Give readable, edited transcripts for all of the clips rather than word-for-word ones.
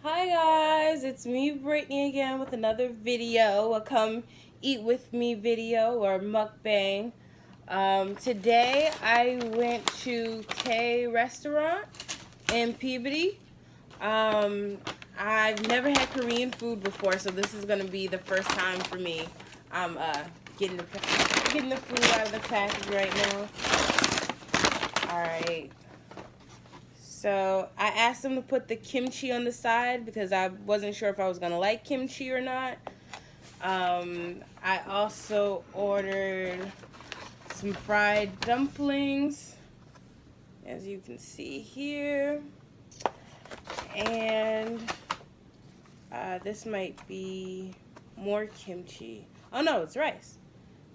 Hi guys, it's me Brittany again with another video, a come eat with me video or mukbang. Today I went to K restaurant in Peabody. Um, I've never had Korean food before, so this is gonna be the first time for me. I'm getting the food out of the package right now. All right. So I asked them to put the kimchi on the side because I wasn't sure if I was gonna like kimchi or not. I also ordered some fried dumplings, as you can see here, and this might be more kimchi. Oh no, it's rice.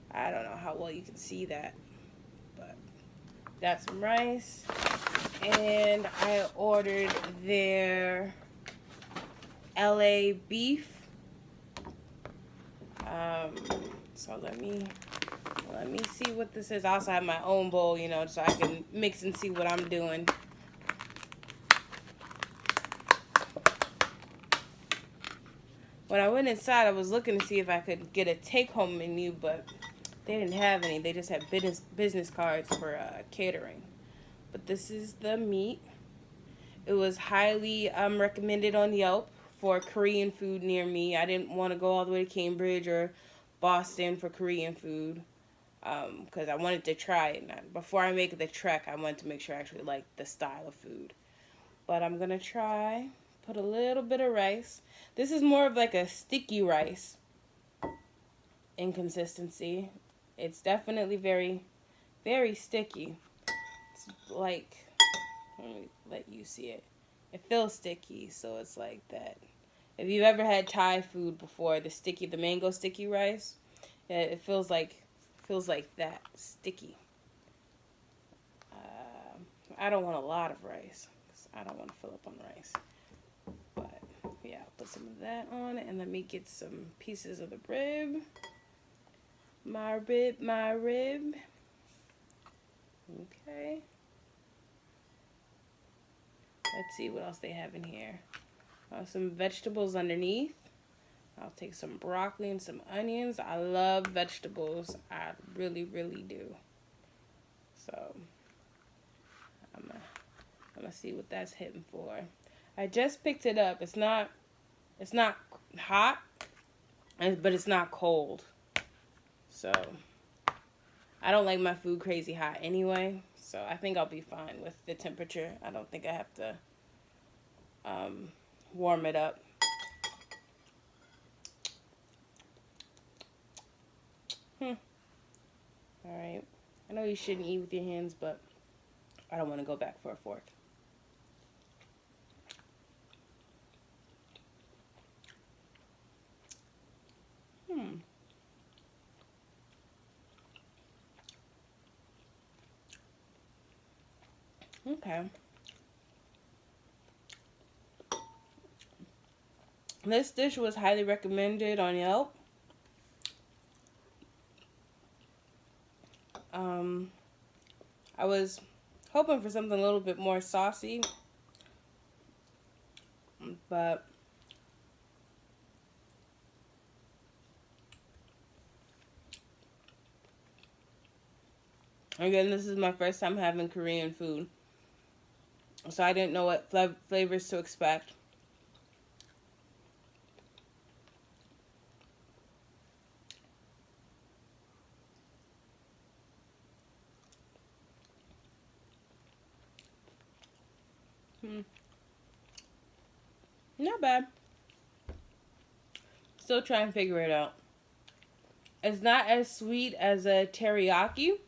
I don't know how well you can see that, but got some rice, and I ordered their LA beef. So let me see what this is. I also have my own bowl, so I can mix and see what I'm doing. When I went inside, I was looking to see if I could get a take-home menu, but they didn't have any. They just had business cards for catering. But this is the meat. It was highly recommended on Yelp for Korean food near me. I didn't want to go all the way to Cambridge or Boston for Korean food because I wanted to try it. Now, before I make the trek, I wanted to make sure I actually liked the style of food. But I'm going to try, put a little bit of rice. This is more of like a sticky rice in consistency. It's definitely very, very sticky. It's like, let me let you see it. It feels sticky, so it's like that. If you've ever had Thai food before, the mango sticky rice, it feels like that, sticky. I don't want a lot of rice, 'cause I don't want to fill up on rice. But yeah, I'll put some of that on, and let me get some pieces of the rib. My rib. Okay. Let's see what else they have in here. Some vegetables underneath. I'll take some broccoli and some onions. I love vegetables. I really, really do. So I'm gonna see what that's hitting for. I just picked it up. It's not hot, but it's not cold. So I don't like my food crazy hot anyway. So I think I'll be fine with the temperature. I don't think I have to warm it up. Alright. I know you shouldn't eat with your hands, but I don't want to go back for a fork. Okay. This dish was highly recommended on Yelp. I was hoping for something a little bit more saucy, but again, this is my first time having Korean food, so I didn't know what flavors to expect. Not bad. Still trying to figure it out. It's not as sweet as a teriyaki.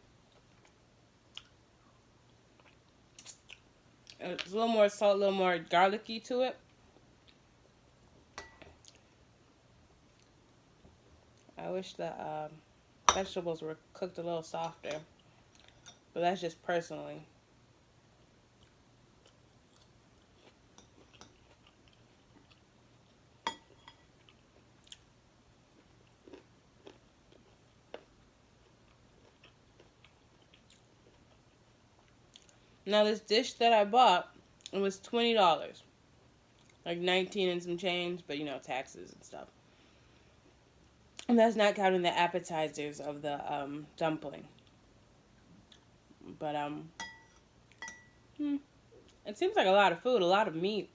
It's a little more salt, a little more garlicky to it. I wish the vegetables were cooked a little softer, but that's just personally. Now this dish that I bought, it was $20. like 19 and some change, but you know, taxes and stuff. And that's not counting the appetizers of the dumpling. But it seems like a lot of food, a lot of meat.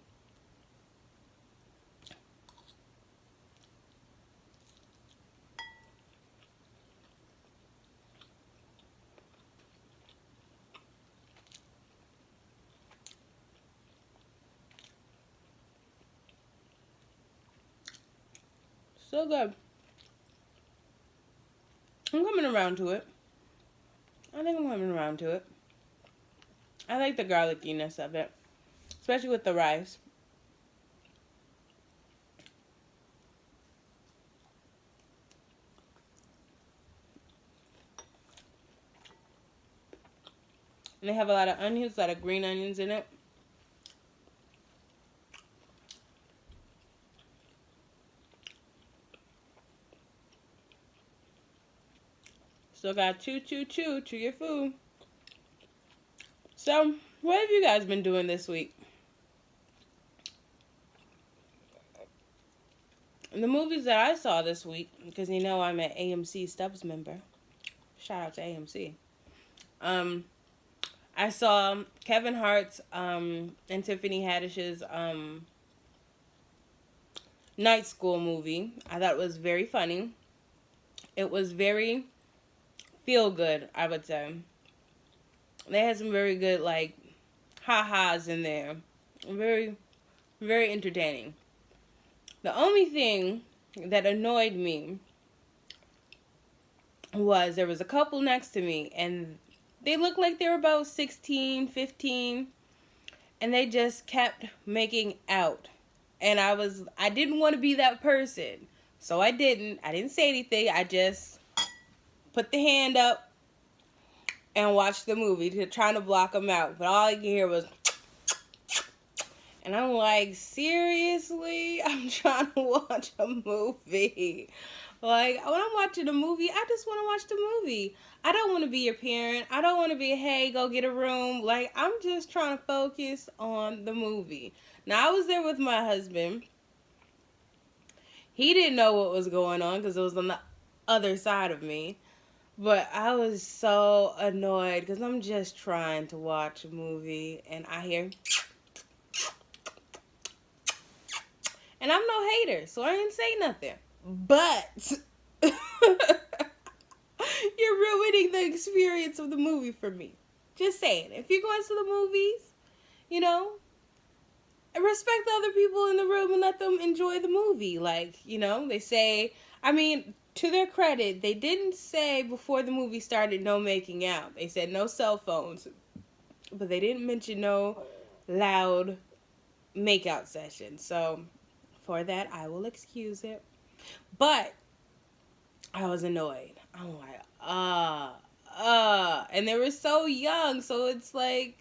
So good. I'm coming around to it. I think I'm coming around to it. I like the garlickiness of it, especially with the rice. And they have a lot of onions, a lot of green onions in it. Still got chew your food. So, what have you guys been doing this week? The movies that I saw this week, because you know I'm an AMC Stubbs member. Shout out to AMC. I saw Kevin Hart's and Tiffany Haddish's Night School movie. I thought it was very funny. It was very feel good, I would say. They had some very good like ha-has in there. Very, very entertaining. The only thing that annoyed me was there was a couple next to me and they looked like they were about 16, 15, and they just kept making out. And I didn't want to be that person. So I didn't say anything. I just put the hand up and watched the movie, trying to block them out. But all I could hear was, and I'm like, seriously? I'm trying to watch a movie. Like, when I'm watching a movie, I just want to watch the movie. I don't want to be your parent. I don't want to be, hey, go get a room. Like, I'm just trying to focus on the movie. Now, I was there with my husband. He didn't know what was going on because it was on the other side of me. But I was so annoyed because I'm just trying to watch a movie and I hear... And I'm no hater, so I didn't say nothing. But you're ruining the experience of the movie for me. Just saying. If you're going to the movies, you know, respect the other people in the room and let them enjoy the movie. Like, you know, they say, I mean, to their credit, they didn't say before the movie started no making out. They said no cell phones. But they didn't mention no loud makeout session. So... for that, I will excuse it. But I was annoyed. I'm like, and they were so young, so it's like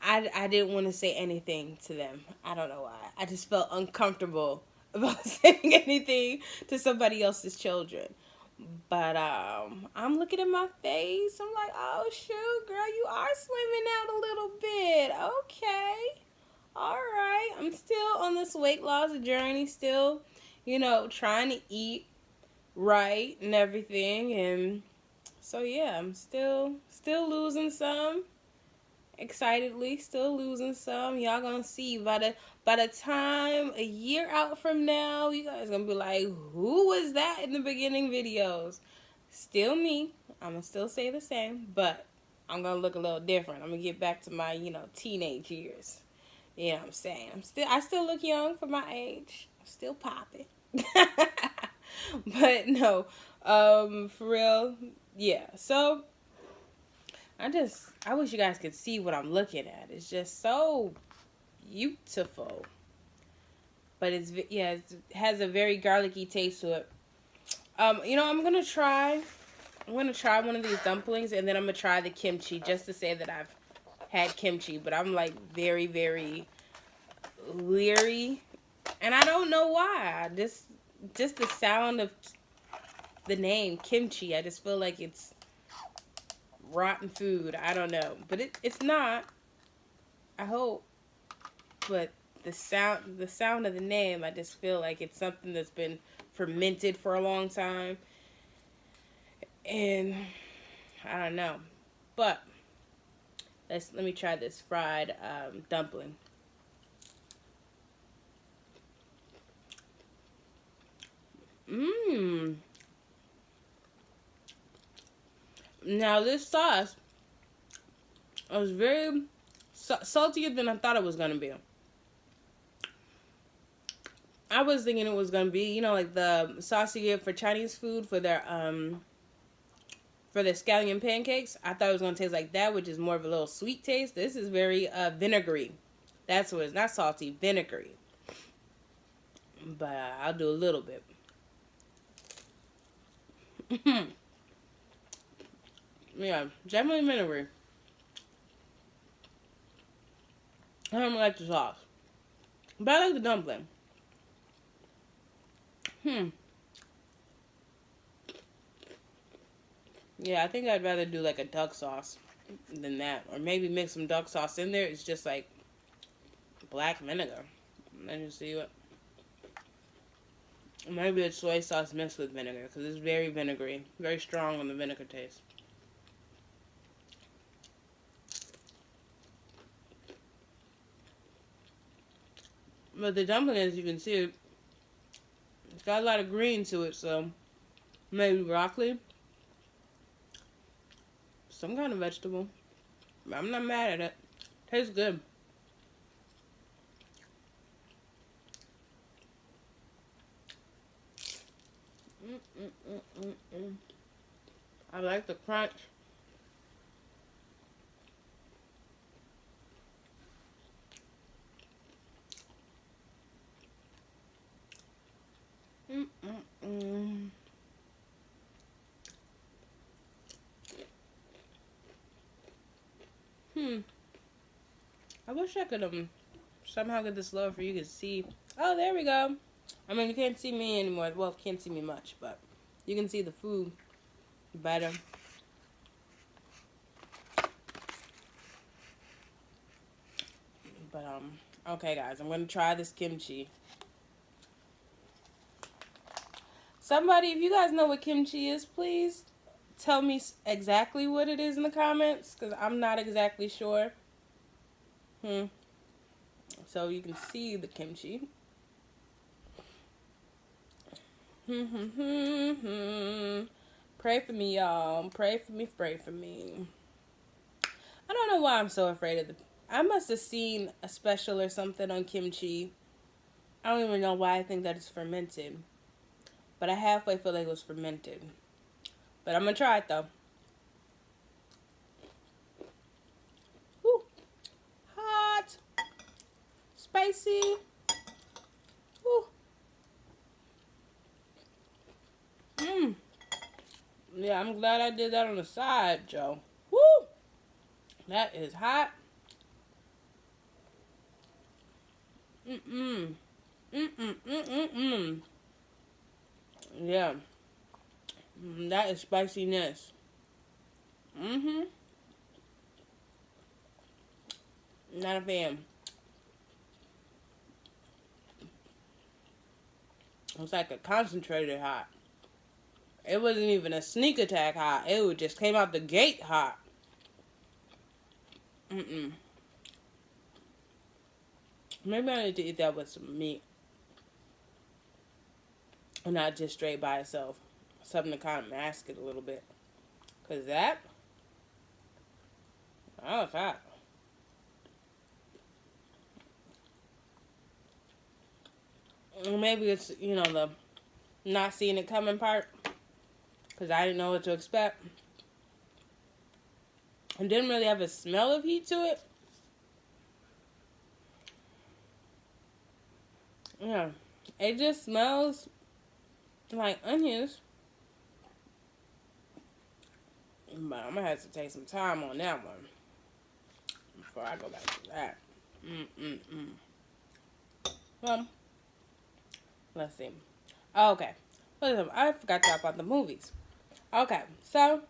I didn't want to say anything to them. I don't know why. I just felt uncomfortable about saying anything to somebody else's children. But I'm looking at my face. I'm like, oh shoot, girl, you are slimming out a little bit. Okay. All right, I'm still on this weight loss journey, still, you know, trying to eat right and everything, and so yeah, I'm still losing some, excitedly, still losing some. Y'all gonna see by the time a year out from now, you guys gonna be like, who was that in the beginning videos? Still me. I'm gonna still say the same, but I'm gonna look a little different. I'm gonna get back to my, you know, teenage years. You know what I'm saying? I still look young for my age. I'm still popping. But no, for real, yeah. So I wish you guys could see what I'm looking at. It's just so beautiful. But it has a very garlicky taste to it. You know, I'm gonna try one of these dumplings, and then I'm gonna try the kimchi just to say that I've had kimchi, but I'm like very, very leery, and I don't know why. Just the sound of the name kimchi, I just feel like it's rotten food. I don't know, but it's not. I hope, but the sound of the name, I just feel like it's something that's been fermented for a long time. And I don't know. But let me try this fried dumpling. Mmm. Now this sauce was very saltier than I thought it was gonna be. I was thinking it was gonna be, you know, like the sauce you get for Chinese food for their scallion pancakes. I thought it was gonna taste like that, which is more of a little sweet taste. This is very vinegary. That's what it's not salty, vinegary. But I'll do a little bit. Yeah, definitely vinegary. I don't like the sauce, but I like the dumpling. Yeah, I think I'd rather do like a duck sauce than that, or maybe mix some duck sauce in there. It's just like black vinegar. Let me see what. Maybe it's soy sauce mixed with vinegar because it's very vinegary, very strong on the vinegar taste. But the dumpling, as you can see, it's got a lot of green to it, so maybe broccoli, some kind of vegetable. I'm not mad at it. Tastes good. I like the crunch. I wish I could somehow get this lower for you to see. Oh, there we go. I mean, you can't see me anymore. Well, can't see me much, but you can see the food better. But okay, guys, I'm gonna try this kimchi. Somebody, if you guys know what kimchi is, please tell me exactly what it is in the comments, because I'm not exactly sure. So you can see the kimchi. Pray for me, y'all. Pray for me, pray for me. I don't know why I'm so afraid of I must have seen a special or something on kimchi. I don't even know why I think that it's fermented. But I halfway feel like it was fermented. But I'm going to try it, though. Woo. Hot. Spicy. Woo. Yeah, I'm glad I did that on the side, Joe. Woo. That is hot. Yeah. That is spiciness. Not a fan. It's like a concentrated hot. It wasn't even a sneak attack hot. It just came out the gate hot. Maybe I need to eat that with some meat. And not just straight by itself. Something to kind of mask it a little bit. Because that was hot. Maybe it's, you know, the not seeing it coming part. Because I didn't know what to expect. And didn't really have a smell of heat to it. Yeah. It just smells like onions. But I'm going to have to take some time on that one. Before I go back to that. Well, let's see. Okay. Listen, I forgot to talk about the movies. Okay. So,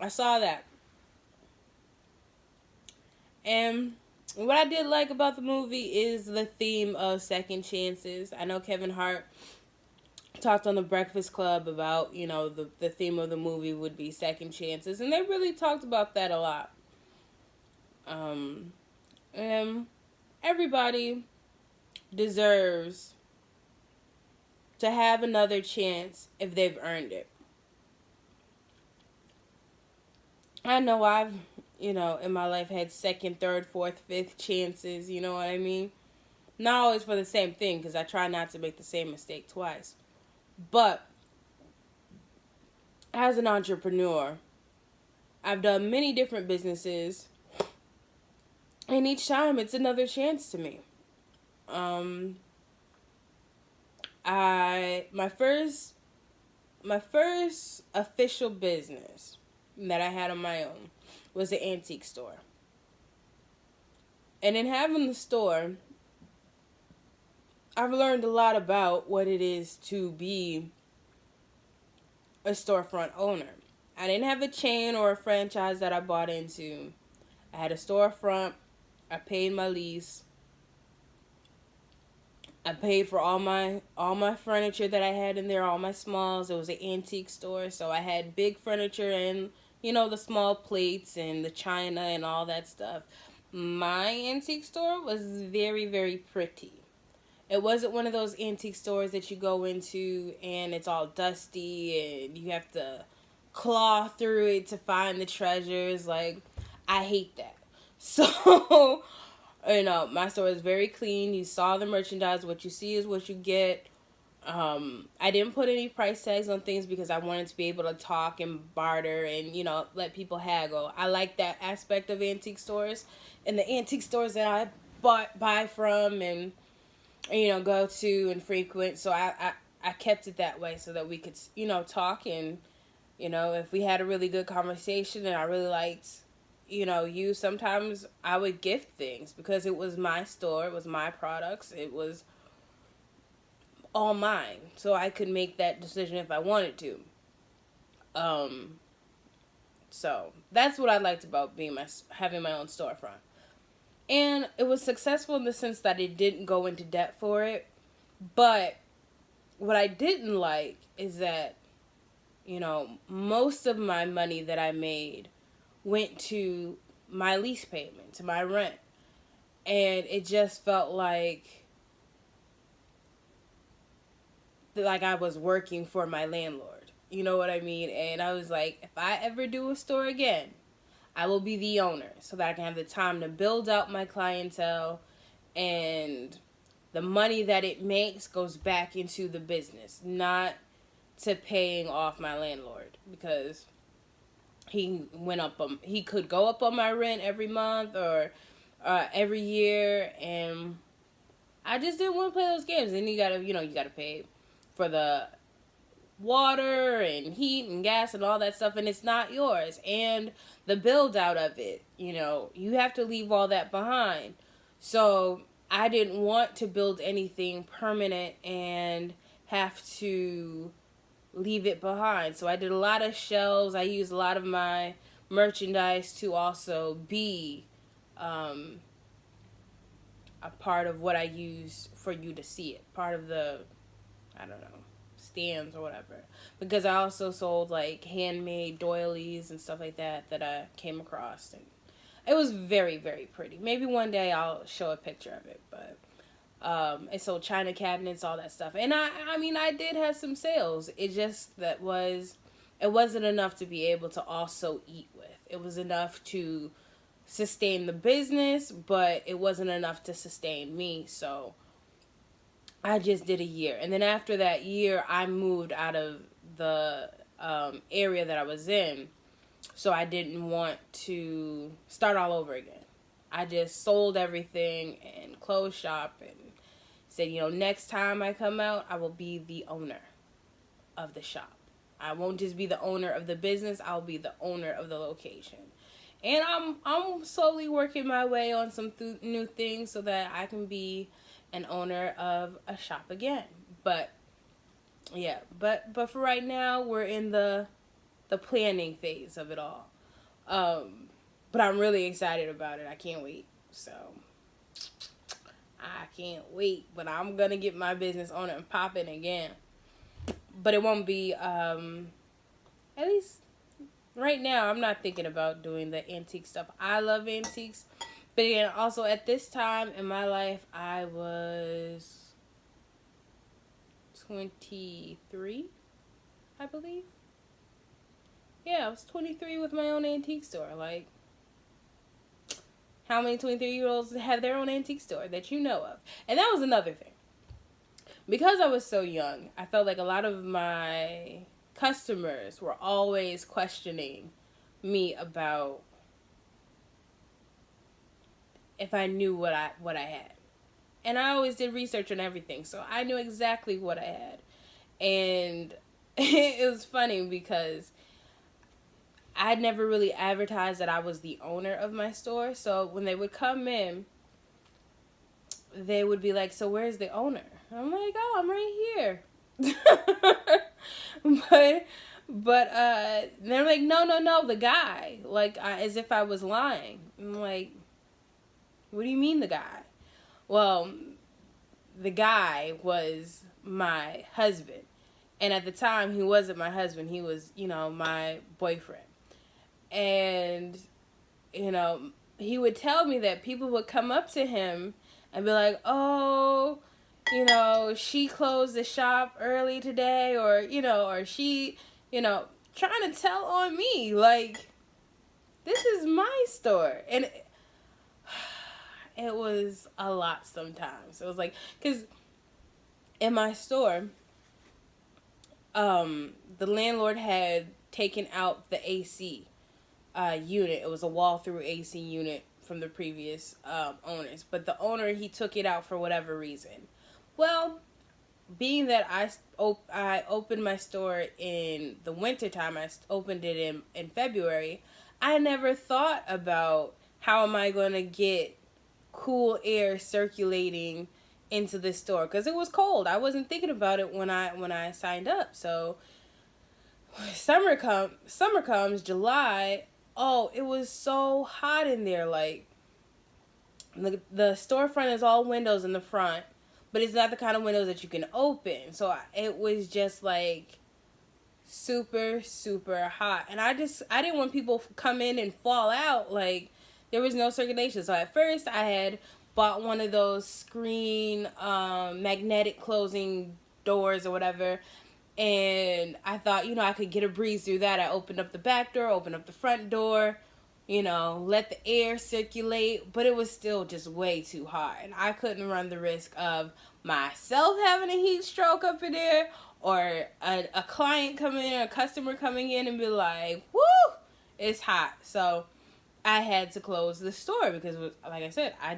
I saw that. And What I did like about the movie is the theme of second chances. I know Kevin Hart talked on the Breakfast Club about, the theme of the movie would be second chances, and they really talked about that a lot. And everybody deserves to have another chance if they've earned it. I know I've, in my life had second, third, fourth, fifth chances, you know what I mean? Not always for the same thing, because I try not to make the same mistake twice. But as an entrepreneur, I've done many different businesses, and each time it's another chance to me. My first official business that I had on my own was an antique store. And in having the store, I've learned a lot about what it is to be a storefront owner. I didn't have a chain or a franchise that I bought into. I had a storefront. I paid my lease. I paid for all my furniture that I had in there, all my smalls. It was an antique store, so I had big furniture and, the small plates and the china and all that stuff. My antique store was very, very pretty. It wasn't one of those antique stores that you go into and it's all dusty and you have to claw through it to find the treasures. Like, I hate that. So, my store is very clean. You saw the merchandise. What you see is what you get. I didn't put any price tags on things because I wanted to be able to talk and barter and, let people haggle. I like that aspect of antique stores. And the antique stores that I buy from and go to and frequent. So I kept it that way so that we could, talk and, if we had a really good conversation and I really liked, you, sometimes I would gift things because it was my store, it was my products, it was all mine. So I could make that decision if I wanted to. So that's what I liked about having my own storefront. And it was successful in the sense that it didn't go into debt for it. But what I didn't like is that, most of my money that I made went to my lease payment, to my rent. And it just felt like I was working for my landlord. You know what I mean? And I was like, if I ever do a store again, I will be the owner so that I can have the time to build out my clientele, and the money that it makes goes back into the business, not to paying off my landlord, because he could go up on my rent every month or every year, and I just didn't want to play those games. And you gotta pay for the water and heat and gas and all that stuff, and it's not yours. And the build out of it, you have to leave all that behind. So I didn't want to build anything permanent and have to leave it behind. So I did a lot of shelves. I used a lot of my merchandise to also be a part of what I use for you to see it. Part of the, I don't know, stands or whatever. Because I also sold like handmade doilies and stuff like that I came across. And it was very, very pretty. Maybe one day I'll show a picture of it. But I sold china cabinets, all that stuff. And I did have some sales. It just it wasn't enough to be able to also eat with. It was enough to sustain the business, but it wasn't enough to sustain me. So I just did a year. And then after that year, I moved out of the area that I was in. So I didn't want to start all over again. I just sold everything and closed shop and said, next time I come out, I will be the owner of the shop. I won't just be the owner of the business. I'll be the owner of the location. And I'm slowly working my way on some new things so that I can be an owner of a shop again. But yeah, but for right now, we're in the planning phase of it all. But I'm really excited about it. I can't wait. So I can't wait, but I'm gonna get my business on and popping again. But it won't be at least right now. I'm not thinking about doing the antique stuff. I love antiques, but again, also at this time in my life, I was 23, I believe. Yeah, I was 23 with my own antique store. Like, how many 23-year-olds have their own antique store that you know of? And that was another thing. Because I was so young, I felt like a lot of my customers were always questioning me about if I knew what I had. And I always did research on everything, so I knew exactly what I had. And it was funny because I'd never really advertised that I was the owner of my store. So when they would come in, they would be like, "So where's the owner?" I'm like, "Oh, I'm right here." but they're like, "No, the guy." Like, as if I was lying. I'm like, "What do you mean the guy?" Well, the guy was my husband. And at the time, he wasn't my husband. He was, my boyfriend. And, he would tell me that people would come up to him and be like, "Oh, she closed the shop early today," or she, trying to tell on me. Like, this is my store. And it was a lot sometimes. It was like, because in my store, the landlord had taken out the AC unit. It was a wall-through AC unit from the previous owners. But the owner, he took it out for whatever reason. Well, being that I opened my store in the wintertime, I opened it in February, I never thought about how am I going to get cool air circulating into this store, because it was cold. I wasn't thinking about it when I signed up. So summer comes, July. Oh, it was so hot in there. Like, the storefront is all windows in the front, but it's not the kind of windows that you can open. So it was just like super, super hot. And I didn't want people to come in and fall out. Like, there was no circulation. So at first I had bought one of those screen magnetic closing doors or whatever. And I thought, I could get a breeze through that. I opened up the back door, opened up the front door, let the air circulate. But it was still just way too hot. And I couldn't run the risk of myself having a heat stroke up in there, or a client coming in, a customer coming in and be like, "Woo, it's hot." So I had to close the store because, like I said, I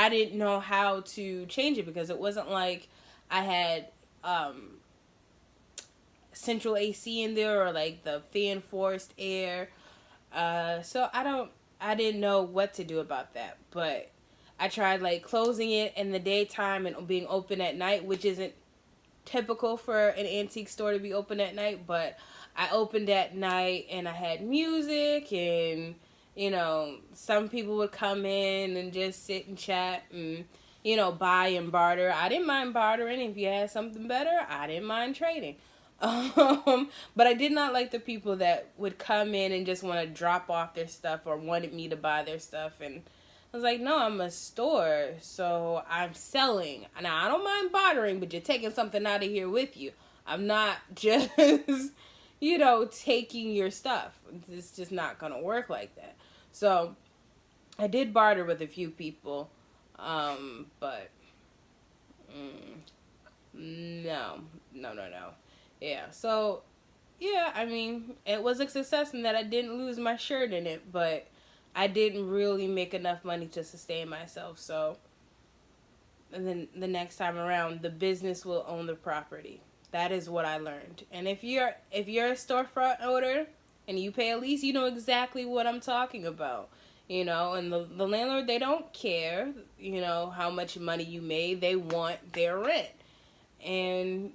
didn't know how to change it, because it wasn't like I had central AC in there, or like the fan forced air. So I didn't know what to do about that. But I tried like closing it in the daytime and being open at night, which isn't typical for an antique store to be open at night. But I opened at night and I had music, and some people would come in and just sit and chat and, buy and barter. I didn't mind bartering. If you had something better, I didn't mind trading. But I did not like the people that would come in and just want to drop off their stuff or wanted me to buy their stuff. And I was like, no, I'm a store, so I'm selling. Now, I don't mind bartering, but you're taking something out of here with you. I'm not just, taking your stuff. It's just not going to work like that. So I did barter with a few people, but no. Yeah, so, yeah, I mean, it was a success in that I didn't lose my shirt in it, but I didn't really make enough money to sustain myself. So, and then the next time around, the business will own the property. That is what I learned. And if you're a storefront owner and you pay a lease, you know exactly what I'm talking about. And the landlord, they don't care, how much money you made. They want their rent. And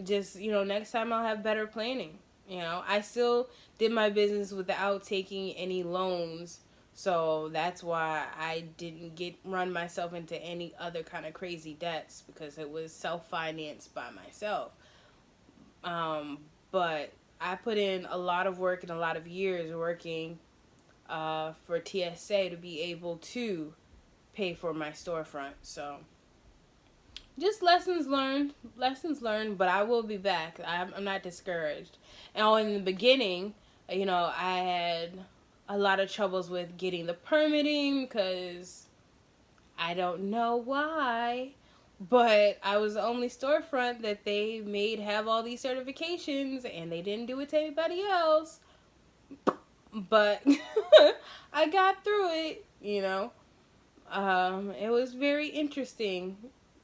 just, next time I'll have better planning. I still did my business without taking any loans So that's why I didn't run myself into any other kind of crazy debts, because it was self-financed by myself. Um, but I put in a lot of work and a lot of years working for TSA to be able to pay for my storefront. So just lessons learned, but I will be back. I'm not discouraged. And in the beginning, I had a lot of troubles with getting the permitting because I don't know why, but I was the only storefront that they made have all these certifications, and they didn't do it to anybody else. But I got through it. It was very interesting,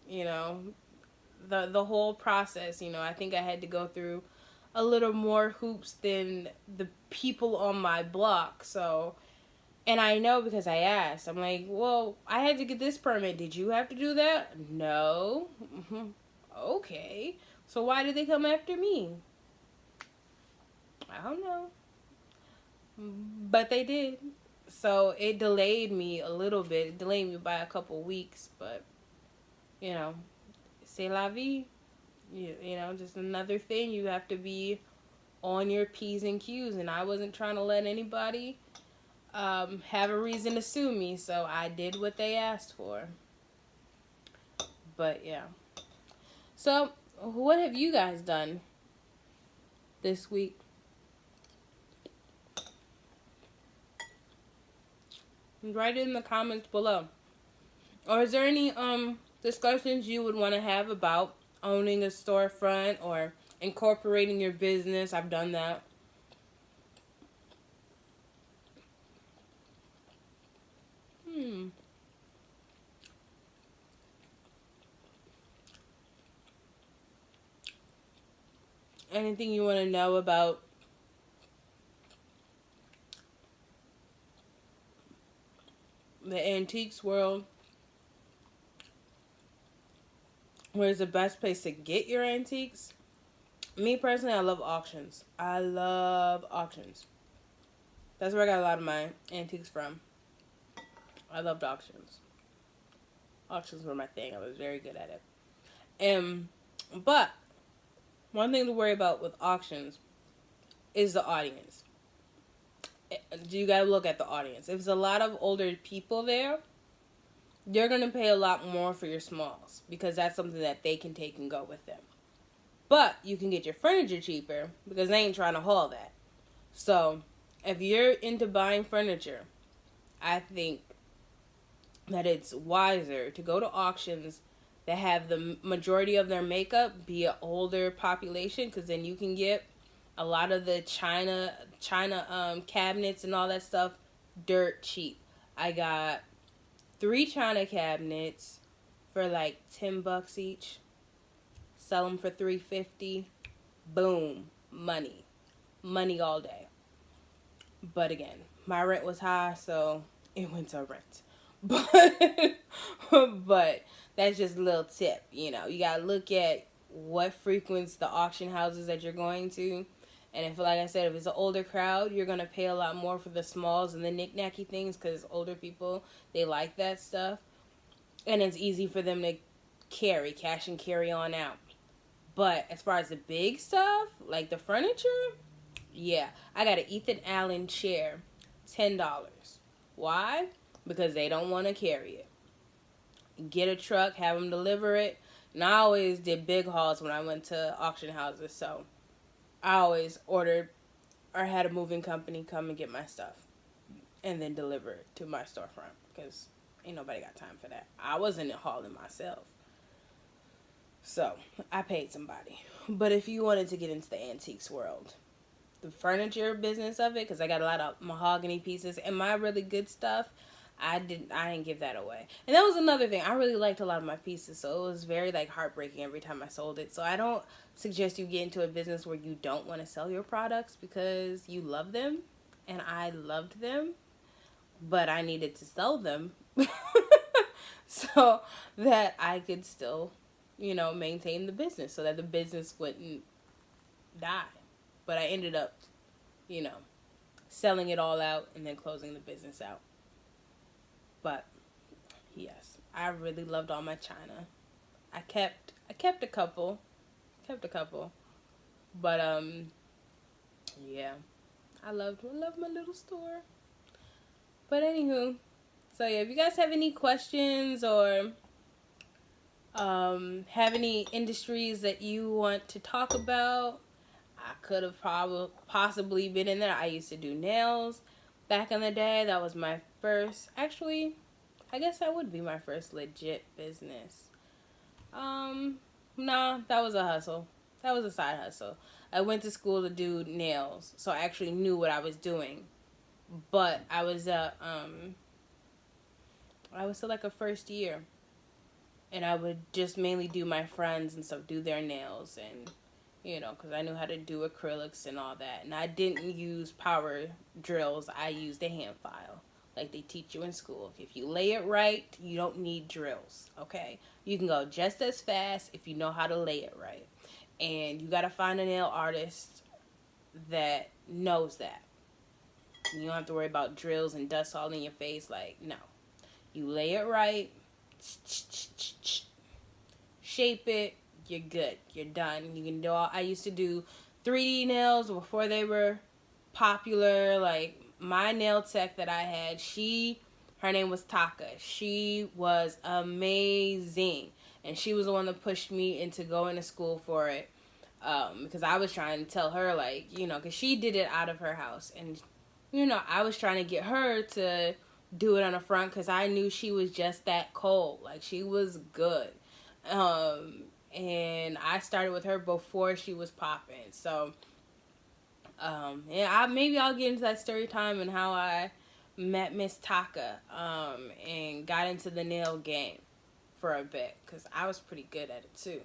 you know, the whole process. I think I had to go through a little more hoops than the people on my block. So, and I know because I asked. I'm like, well, I had to get this permit. Did you have to do that? No. Okay. So why did they come after me? I don't know. But they did. So it delayed me a little bit. It delayed me by a couple weeks. But, c'est la vie. Just another thing. You have to be on your P's and Q's. And I wasn't trying to let anybody have a reason to sue me, so I did what they asked for. But yeah. So, what have you guys done this week? Write it in the comments below. Or is there any discussions you would want to have about owning a storefront or incorporating your business? I've done that. Anything you want to know about the antiques world? Where's the best place to get your antiques? Me personally, I love auctions. I love auctions. That's where I got a lot of my antiques from. I loved auctions. Auctions were my thing. I was very good at it. But one thing to worry about with auctions is the audience. You gotta look at the audience. If there's a lot of older people there, you're gonna pay a lot more for your smalls because that's something that they can take and go with them. But you can get your furniture cheaper because they ain't trying to haul that. So if you're into buying furniture, I think that it's wiser to go to auctions that have the majority of their makeup be an older population, because then you can get a lot of the China cabinets and all that stuff dirt cheap. I got 3 China cabinets for like $10 each. Sell them for $3.50. Boom, money all day. But again, my rent was high, so it went to rent. But that's just a little tip. You gotta look at what frequents the auction houses that you're going to. And if, like I said, if it's an older crowd, you're going to pay a lot more for the smalls and the knick-knacky things, because older people, they like that stuff. And it's easy for them to cash and carry on out. But as far as the big stuff, like the furniture, yeah. I got an Ethan Allen chair, $10. Why? Because they don't want to carry it. Get a truck, have them deliver it. And I always did big hauls when I went to auction houses, so I always ordered or had a moving company come and get my stuff and then deliver it to my storefront, because ain't nobody got time for that. I wasn't hauling myself. So I paid somebody. But if you wanted to get into the antiques world, the furniture business of it, because I got a lot of mahogany pieces and my really good stuff, I didn't give that away. And that was another thing. I really liked a lot of my pieces, so it was very heartbreaking every time I sold it. So I don't suggest you get into a business where you don't want to sell your products because you love them, and I loved them, but I needed to sell them so that I could still, maintain the business, so that the business wouldn't die. But I ended up, selling it all out and then closing the business out. But yes, I really loved all my china. I kept a couple. But yeah. I love my little store. But anywho, so yeah, if you guys have any questions or have any industries that you want to talk about, I could have possibly been in there. I used to do nails back in the day. That was my first, actually, I guess that would be my first legit business. No, that was a hustle. That was a side hustle. I went to school to do nails, so I actually knew what I was doing. But I was still like a first year, and I would just mainly do my friends and stuff, do their nails, and because I knew how to do acrylics and all that. And I didn't use power drills. I used a hand file, like they teach you in school. If you lay it right, you don't need drills. Okay, you can go just as fast if you know how to lay it right, and you gotta find a nail artist that knows that. You don't have to worry about drills and dust all in your face. Like, no. You lay it right, shape it, you're good. You're done. You can do all. I used to do 3D nails before they were popular. Like, my nail tech that I had, her name was Taka. She was amazing. And she was the one that pushed me into going to school for it. Because I was trying to tell her, like, because she did it out of her house. And I was trying to get her to do it on the front because I knew she was just that cold. Like, she was good. And I started with her before she was popping. So, yeah, maybe I'll get into that story time and how I met Miss Taka, and got into the nail game for a bit because I was pretty good at it too.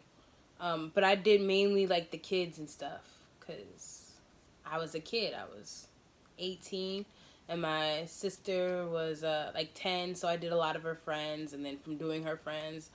But I did mainly like the kids and stuff because I was a kid. I was 18 and my sister was like 10, so I did a lot of her friends, and then from doing her friends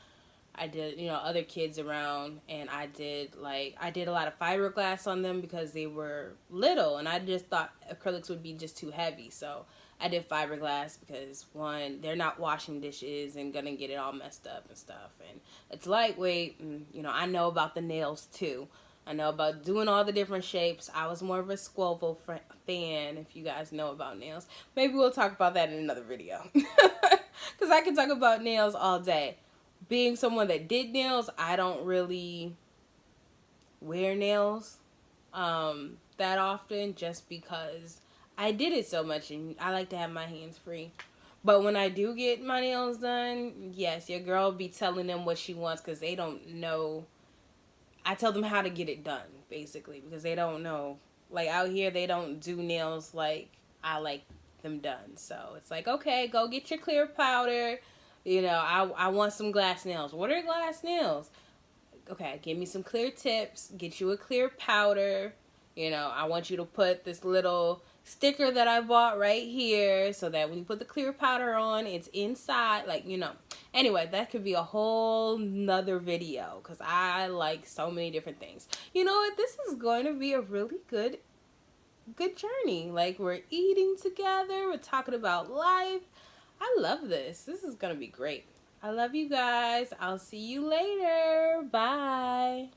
I did other kids around, and I did a lot of fiberglass on them because they were little, and I just thought acrylics would be just too heavy, so I did fiberglass because, one, they're not washing dishes and gonna get it all messed up and stuff, and it's lightweight, and I know about the nails too. I know about doing all the different shapes. I was more of a Squovo fan, if you guys know about nails. Maybe we'll talk about that in another video. Because I can talk about nails all day. Being someone that did nails, I don't really wear nails that often just because I did it so much and I like to have my hands free. But when I do get my nails done, yes, your girl be telling them what she wants because they don't know. I tell them how to get it done, basically, because they don't know. Like, out here, they don't do nails like I like them done. So, it's like, okay, go get your clear powder. I want some glass nails. What are glass nails? Okay, give me some clear tips. Get you a clear powder. I want you to put this little sticker that I bought right here so that when you put the clear powder on, it's inside. Anyway, that could be a whole nother video because I like so many different things. You know what? This is going to be a really good journey. Like, we're eating together. We're talking about life. I love this. This is going to be great. I love you guys. I'll see you later. Bye.